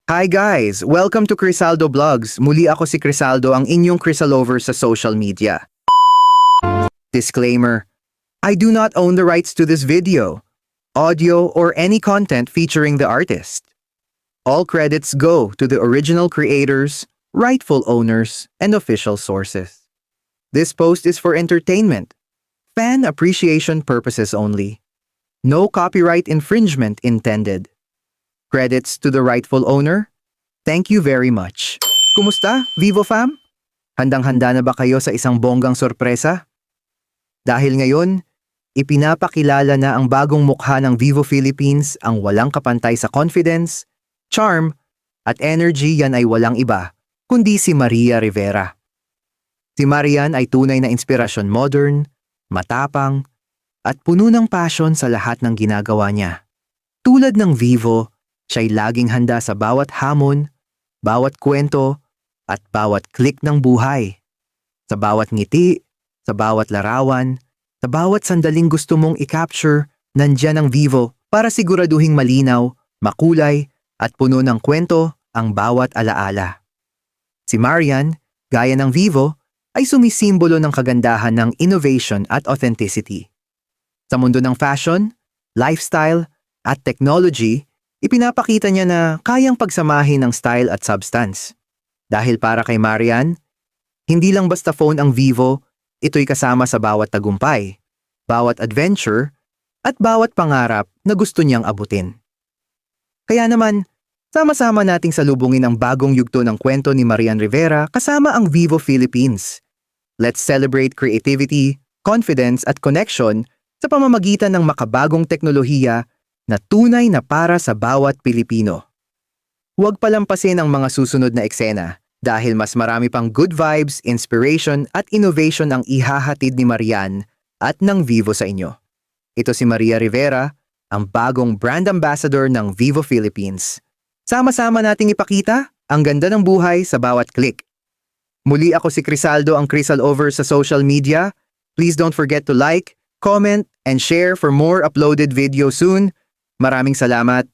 Hi guys! Welcome to Crisaldo Vlogs. Muli ako si Crisaldo, ang inyong Crisalover sa social media. Disclaimer: I do not own the rights to this video, audio, or any content featuring the artist. All credits go to the original creators, rightful owners, and official sources. This post is for entertainment, fan appreciation purposes only. No copyright infringement intended. Credits to the rightful owner. Thank you very much. Kumusta, Vivo fam? Handang-handa na ba kayo sa isang bonggang sorpresa? Dahil ngayon, ipinapakilala na ang bagong mukha ng Vivo Philippines, ang walang kapantay sa confidence, charm, at energy. Yan ay walang iba, kundi si Maria Rivera. Si Marian ay tunay na inspirasyon, modern, matapang, at puno ng passion sa lahat ng ginagawa niya. Tulad ng Vivo, siya'y laging handa sa bawat hamon, bawat kwento, at bawat click ng buhay. Sa bawat ngiti, sa bawat larawan, sa bawat sandaling gusto mong i-capture, nandyan ang Vivo para siguraduhing malinaw, makulay, at puno ng kwento ang bawat alaala. Si Marian, gaya ng Vivo, ay sumisimbolo ng kagandahan ng innovation at authenticity. Sa mundo ng fashion, lifestyle, at technology, ipinapakita niya na kayang pagsamahin ng style at substance. Dahil para kay Marian, hindi lang basta phone ang Vivo, ito'y kasama sa bawat tagumpay, bawat adventure, at bawat pangarap na gusto niyang abutin. Kaya naman, sama-sama nating salubungin ang bagong yugto ng kwento ni Marian Rivera kasama ang Vivo Philippines. Let's celebrate creativity, confidence, at connection sa pamamagitan ng makabagong teknolohiya na tunay na para sa bawat Pilipino. Huwag palampasin ang mga susunod na eksena dahil mas marami pang good vibes, inspiration at innovation ang ihahatid ni Marian at ng Vivo sa inyo. Ito si Maria Rivera, ang bagong brand ambassador ng Vivo Philippines. Sama-sama nating ipakita ang ganda ng buhay sa bawat click. Muli ako si Crisaldo, ang Crisalover sa social media. Please don't forget to like, comment, and share for more uploaded videos soon. Maraming salamat.